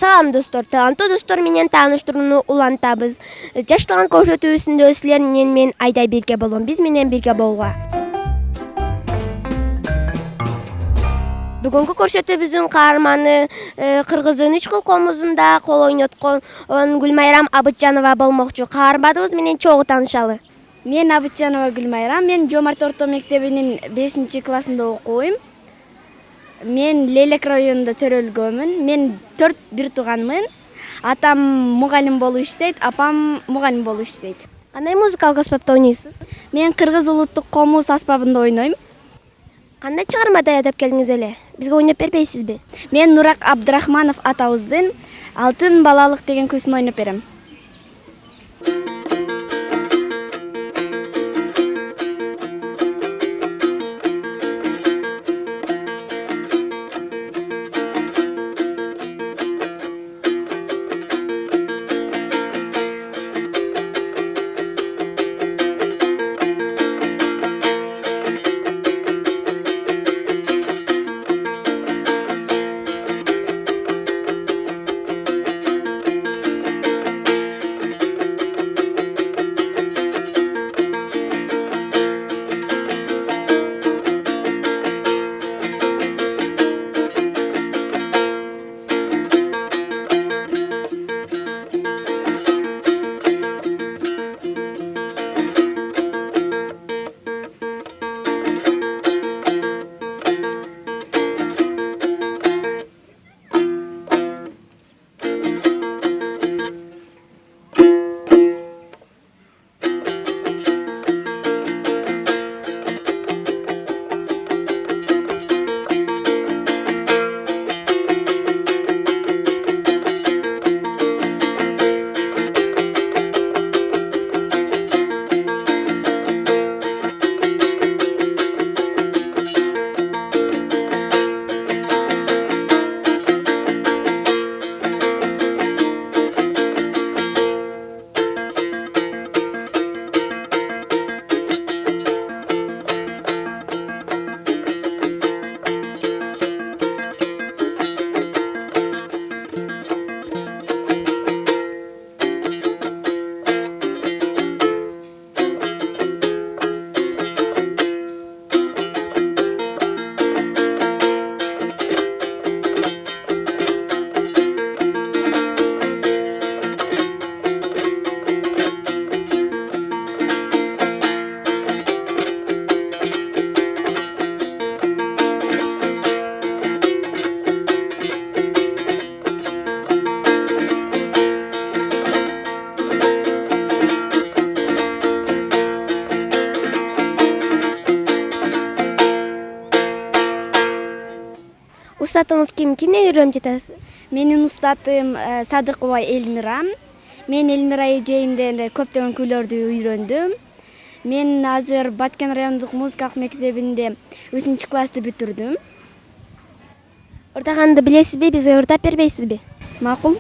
Салам достор, таланттуу достор менен тааныштырууну улантабыз. Жаштаган көрсөтүүсүндө силер менен мен Айда бирге болом. Биз менен бирге болгула. Бүгүнкү көрсөтүүбүздүн каарманы Кыргыздын 3 кыл комузунда кол ойноткон Гүлмайрам Абытжанова болмокчу. Каарманыбыз менен чогуу таанышалы. Мен Абытжанова Гүлмайрам, мен Жомарт орто мектебинин 5-классында окуйм. Мен Лелек районунда төрөлгөмүн. Мен 4 бир тууганмын. Атам мугалим болуп иштейт, апам мугалим болуп иштейт. Кандай музыкалык аспапта ойнойсуз? Мен Кыргыз улуттук комуз аспабында ойнойм. Кандай чыгарма даярдап келдиңиз эле? Бизге ойноп бербейсизби? Мен Нурак Абдрахманов атабыздын Алтын балалык деген күйсүн ойноп берем. Устатыңыз ким? Кимден үйрөнүп жатасыз? Менин устатым Садыкова Эльмира. Мен Эльмира эжейимден көптөгөн күйлөрдү үйрөндүм. Мен азыр Баткен райондук музыкалык мектебинде 3-классты бүтүрдүм. Ырдаганды билесизби? Бизге ырдап бербейсизби? Макул.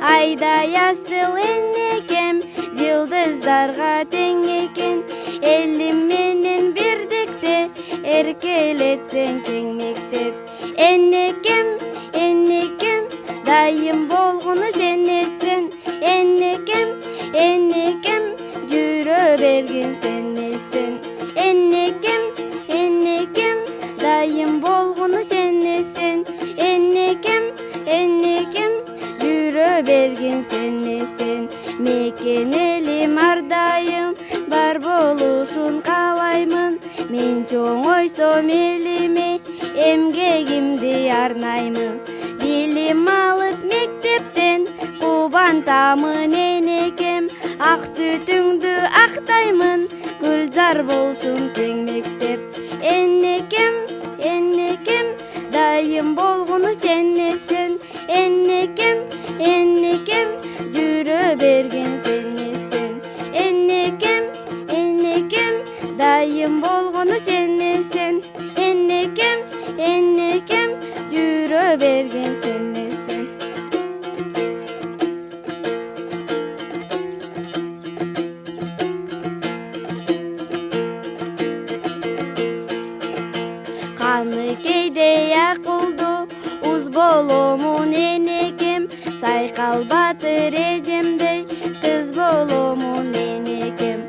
Айда ясыл энекем, жылдыздарга тең экен, элим менен бирдикте, эркелетсең кең мектеп. Энекем, энекем, дайым болгону сенесиң, энекем, энекем, жүрө бергин сенесиң. Энекем, энекем, дайым болгону сенесиң, энекем, энекем, бергин сенесин. Мекен элим ардайым, бар болушун каалаймын. Мен чоңойсом элиме, эмгегимди арнаймын. Билим алып мектептен, кубантамын энекем. Ак сүтүңдү актаймын, гүлзар болсун кең мектеп. Энекем, энекем, дайым болгону сенесин. Энекем, энекем, жүрө бергин сенесиң. Энекем, энекем, дайым болгону сенесиң. ал батыр эжемдей кыз боломун энекем.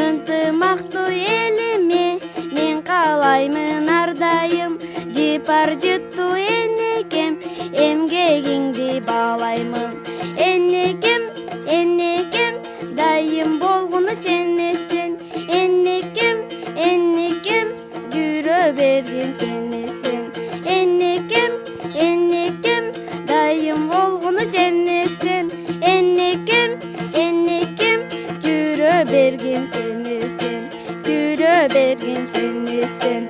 Ынтымактуу элиме мен каалаймын ар дайым, жыпар жыттуу энекем, эмгегиңди баалаймын. Энекем, энекем, дайым болгону сенесен. Энекем, энекем, жүрө бергин сенесен. Энекем, энекем, дайым болгону сенесен. Энекем, энекем, жүрө бергин сенесен. Жүрө бергин сенесен.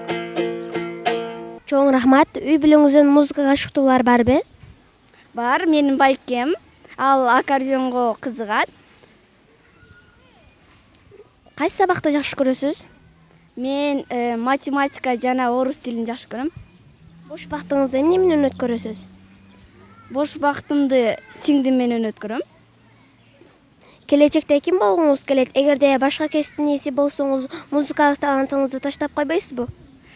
Чоң рахмат. Үй бүлөңүздөн музыкага ашыктуулар барбы? Бар, менин байкем, ал аккордеонго кызыгат. Кайсы сабакты жакшы көрөсүз? Мен математика жана орус тилин жакшы көрөм. Бош убактыңызды эмне менен өткөрөсүз? Бош убактымды сиңдим менен өткөрөм. Келечекте ким болгуңуз келет? Эгерде башка кесиптин ээси болсоңуз, музыкалык талантыңызды таштап койбойсузбу?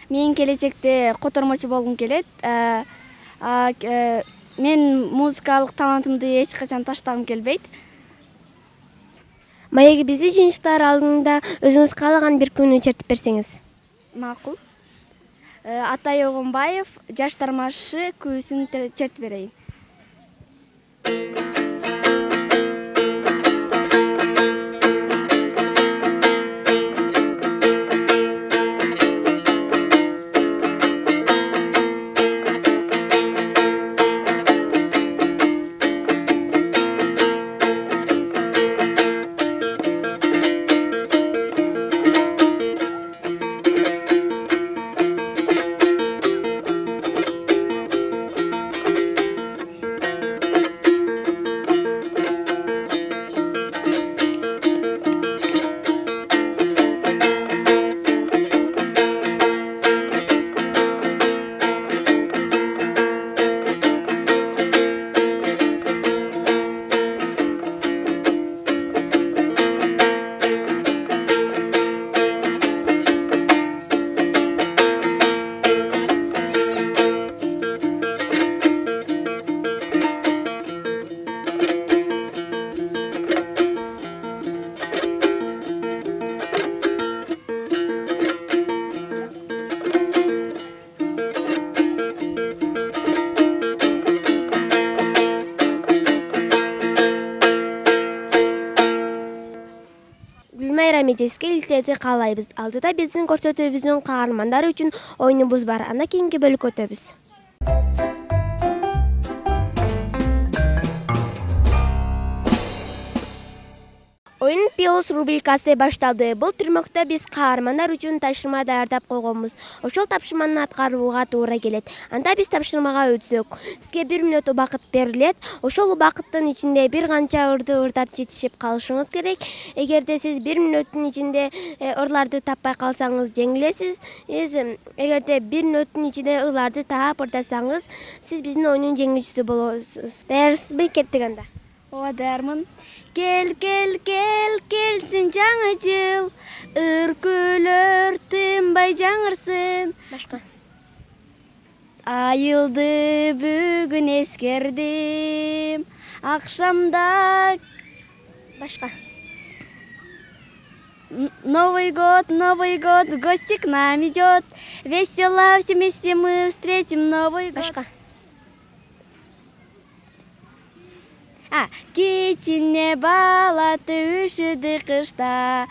Мен келечекте котормочу болгум келет. Мен музыкалык талантымды эч качан таштагым келбейт. Маеги бизди жыйынтыктар алдында өзүңүз каалаган бир күнү чертип берсеңиз. Макул. Атай Огонбаев жаштар маршы күүсүн чертип берейин. Гүлмайра Медеске илтеди каалайбыз. Алдыда биздин көрсөтүүбүздүн каармандары үчүн оюнубуз бар. Анда кийинки бөлүккө өтөбүз. Oyun Piyos rubrikасы башталды. Бул түрмөктө биз каармандар үчүн тапшырма даярдап койгонбуз. Ошол тапшырманы аткарууга туура келет. Анда биз тапшырмага өтсөк, сизге 1 мүнөт убакыт берилет. Ошол убакыттын ичинде бир канча ырды ырдап жетишип калышыңыз керек. Эгерде сиз 1 мүнөттүн ичинде ырларды таппай калсаңыз жеңилесиз. Эгерде 1 мүнөттүн ичинде ырларды таап ырдасаңыз, сиз биздин оюндун жеңүүчүсү болосуз. Даярсызбы? Кеттик анда. Ооба, даярмын. Кел, кел, кел, келсин жаңы жыл, үркүлөр тынбай жаңырсын. Башка. Айылды бүгүн эскердим, акшамда. Башка. Новый год, в гости к нам идет. Весело все вместе мы встретим Новый год. Башка. Кичине балаты үшүдү кышта,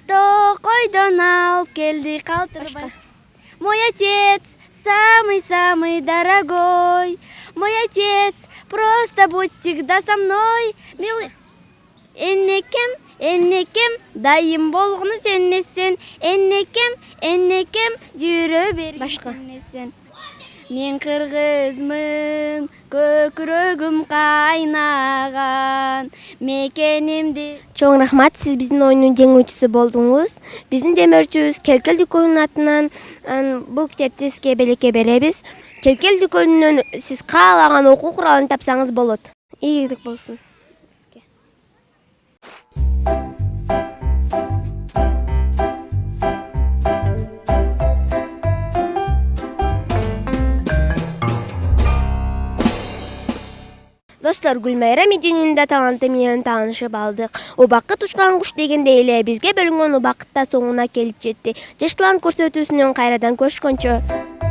токойдон алып келди калтырбай. Мой отец самый-самый дорогой, мой отец, просто будь всегда со мной. Милый энекем, энекем, дайым болгону сенесен. Энекем, энекем, жүрө бергин сенесен. Мен кыргызмын, көкүрөгүм кайнаган, мекенимди. Чоң рахмат, сиз биздин оюндун жеңүүчүсү болдуңуз. Биздин демөөрчүбүз Келкел дүкөнүнүн атынан бул китепти сизге белекке беребиз. Келкел дүкөнүнөн сиз каалаган окуу куралын тапсаңыз болот. Ийгилик болсун. достор, Гүлмайра Медининин да таланты менен таанышып алдык. Убакыт ушкан куш дегендей эле бизге бөлүнгөн убакыт да соңуна келип жетти. Жаштылардын көрсөтүүсүнөн кайрадан көрүшкөнчө.